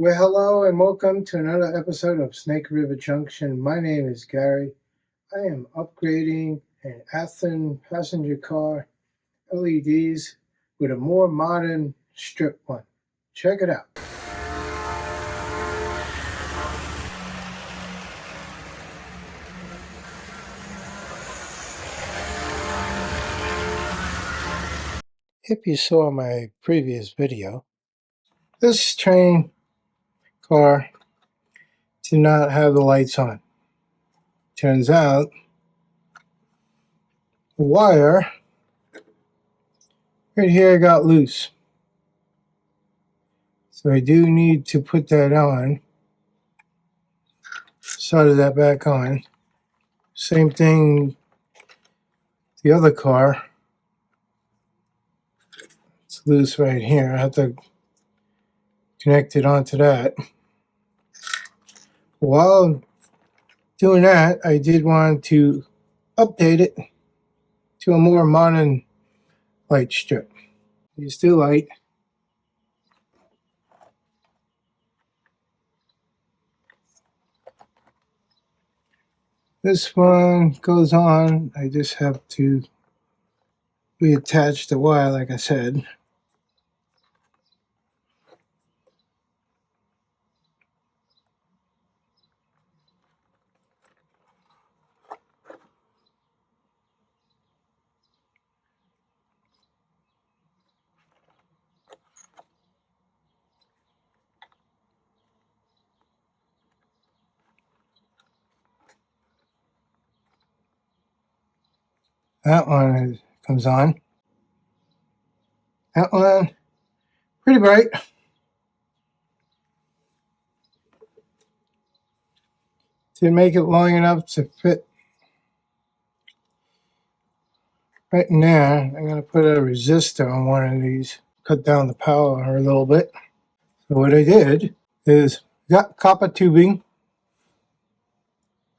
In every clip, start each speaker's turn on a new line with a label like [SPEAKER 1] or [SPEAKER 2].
[SPEAKER 1] Well, hello and welcome to another episode of Snake River Junction. My name is Gary. I am upgrading an Athearn passenger car LEDs with a more modern strip one. Check it out. If you saw my previous video, this train car did not have the lights on. Turns out the wire right here got loose. So I do need to put that on. Solder that back on. Same thing, the other car. It's loose right here. I have to connect it onto that. While doing that, I did want to update it to a more modern light strip. It's still light. This one goes on. I just have to reattach the wire, like I said. That one comes on. That one, pretty bright. Didn't make it long enough to fit right in there. I'm going to put a resistor on one of these, cut down the power a little bit. So what I did is got copper tubing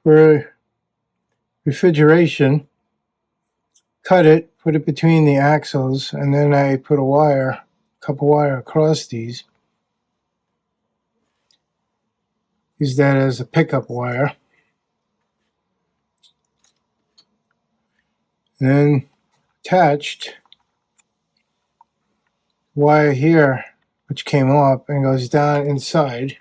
[SPEAKER 1] for refrigeration, cut it, put it between the axles, and then I put a wire, copper wire across these. Use that as a pickup wire. And then attached wire here, which came off and goes down inside.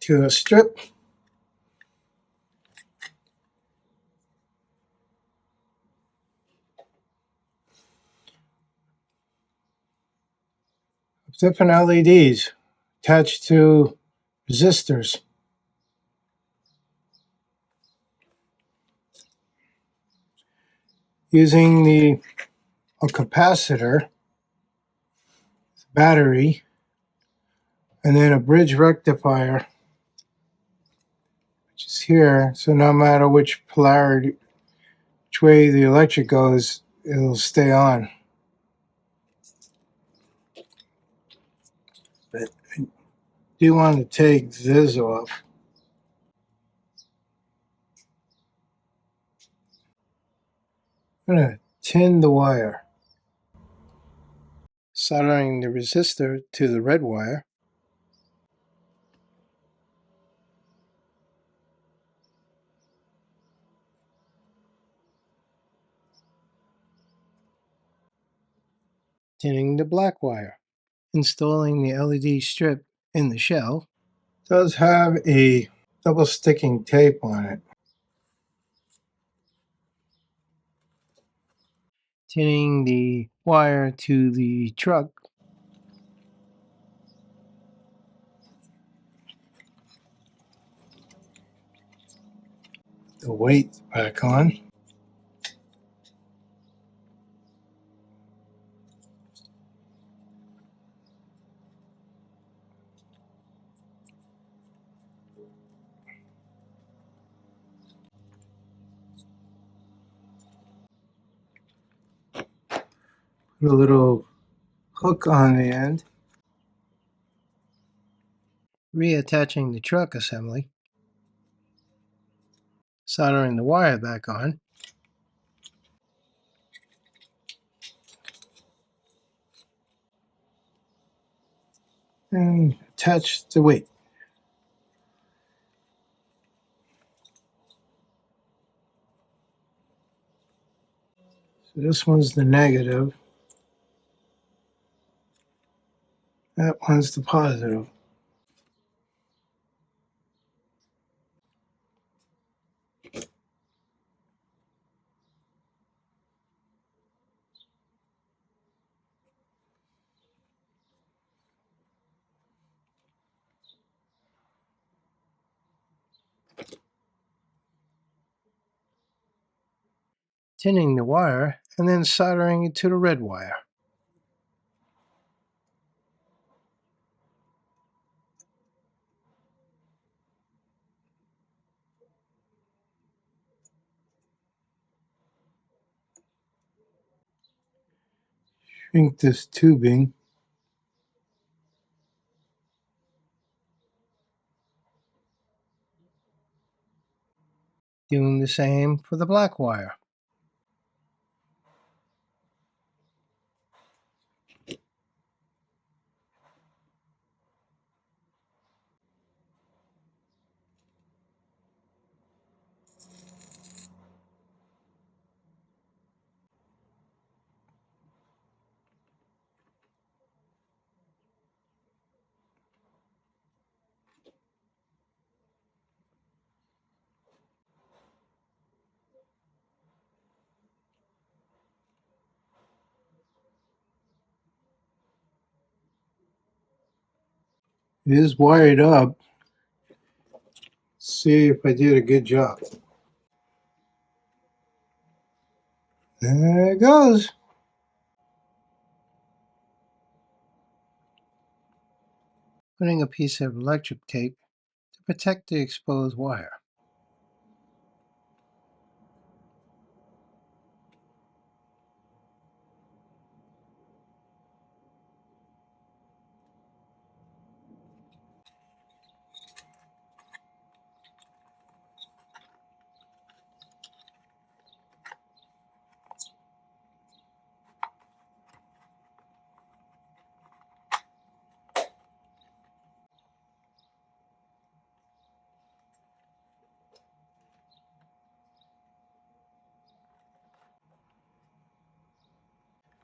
[SPEAKER 1] To a strip. Different LEDs attached to resistors. Using a capacitor, battery, and then a bridge rectifier, which is here. So no matter which polarity, which way the electric goes, it'll stay on. But I do want to take this off. I'm going to tin the wire. Soldering the resistor to the red wire. Tinning the black wire. Installing the LED strip in the shell. It does have a double sticking tape on it. Tinning the wire to the truck. The weight back on. Put a little hook on the end. Reattaching the truck assembly. Soldering the wire back on. and attach the weight. So this one's the negative. That one's the positive. Tinning the wire and then soldering it to the red wire. Shrink this tubing. Doing the same for the black wire. It is wired up. See if I did a good job. There it goes. Putting a piece of electric tape to protect the exposed wire.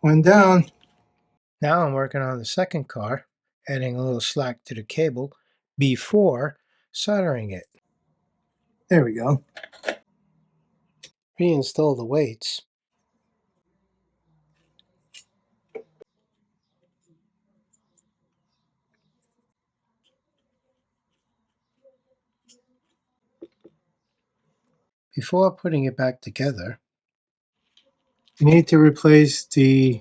[SPEAKER 1] One down. Now I'm working on the second car, adding a little slack to the cable before soldering it. There we go. Reinstall the weights. Before putting it back together, you need to replace the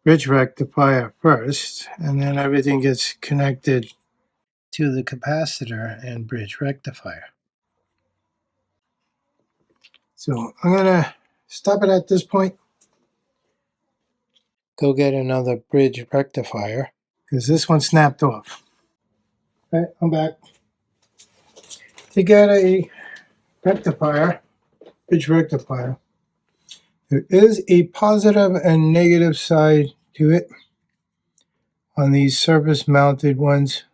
[SPEAKER 1] bridge rectifier first, and then everything gets connected to the capacitor and bridge rectifier. So I'm going to stop it at this point. Go get another bridge rectifier because this one snapped off. Okay, I'm back. To get a rectifier, bridge rectifier, there is a positive and negative side to it on these surface mounted ones.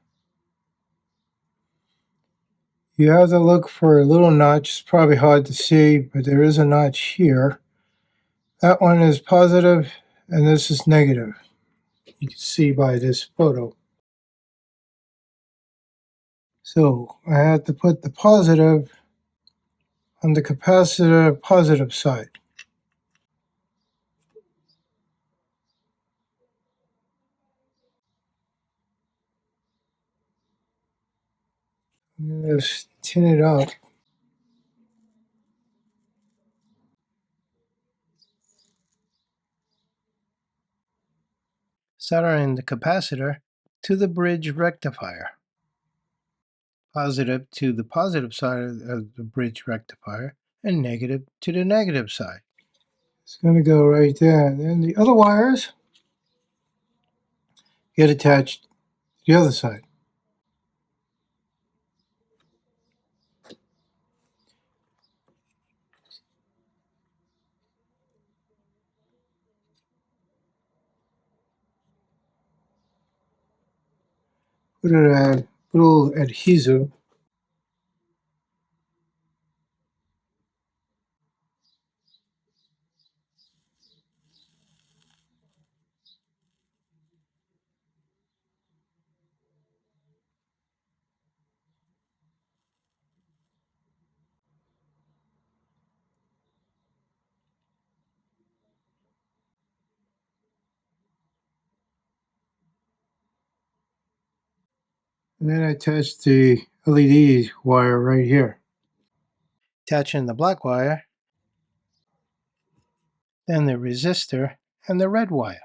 [SPEAKER 1] You have to look for a little notch. It's probably hard to see, but there is a notch here. That one is positive and this is negative. You can see by this photo. So I have to put the positive on the capacitor positive side. I'm going to just tin it up. Soldering the capacitor to the bridge rectifier. Positive to the positive side of the bridge rectifier and negative to the negative side. It's going to go right there. And then the other wires get attached to the other side. Put it a little adhesive. And then I attach the LED wire right here. Attaching the black wire, then the resistor, and the red wire.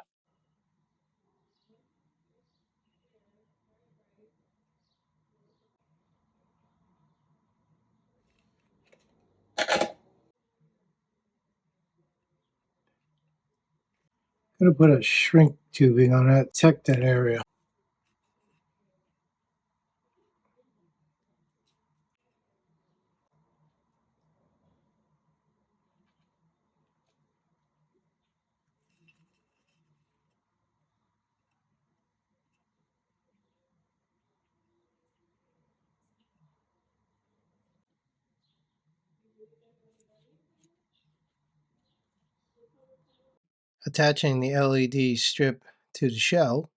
[SPEAKER 1] I'm going to put a shrink tubing on that, protect that area. Attaching the LED strip to the shell.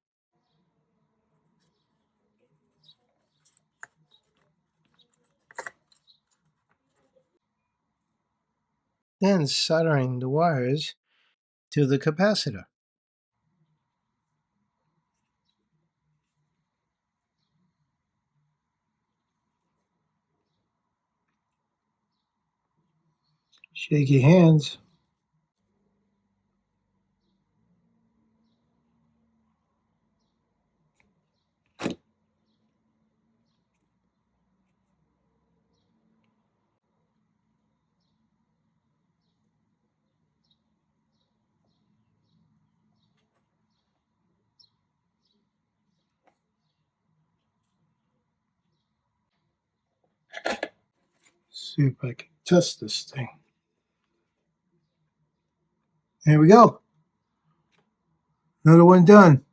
[SPEAKER 1] Then soldering the wires to the capacitor. Shaky hands. See if I can test this thing. There we go. Another one done.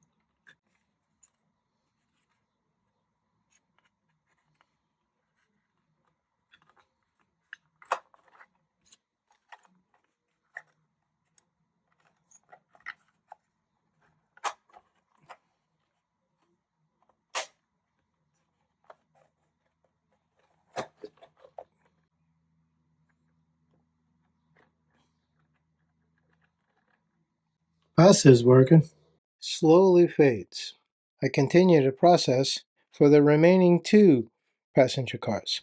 [SPEAKER 1] Capacitor's working. Slowly fades. I continue the process for the remaining 2 passenger cars.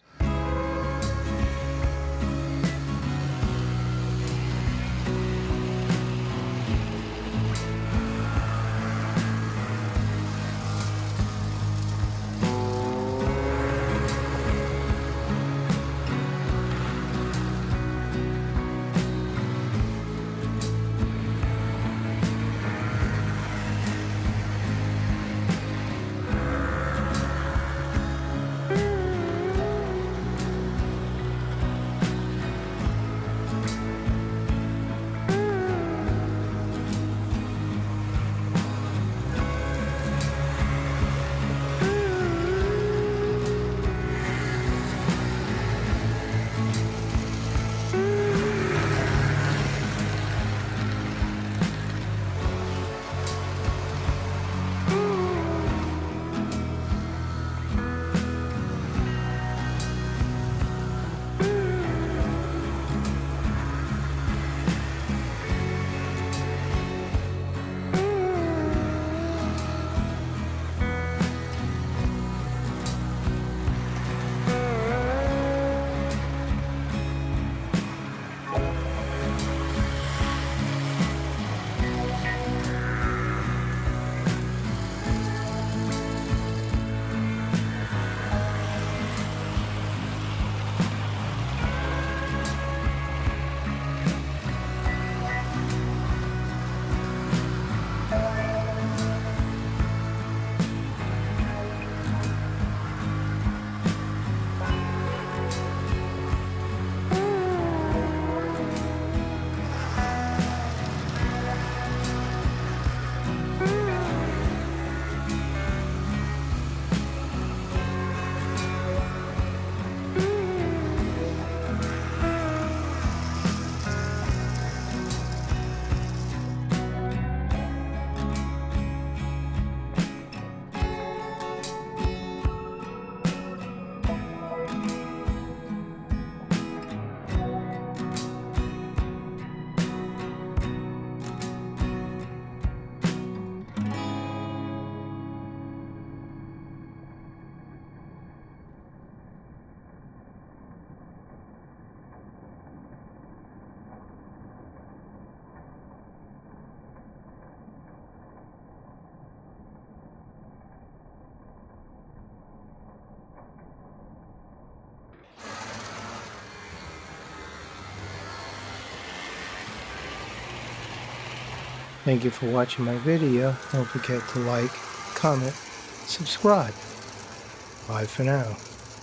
[SPEAKER 1] Thank you for watching my video. Don't forget to like, comment, subscribe. Bye for now.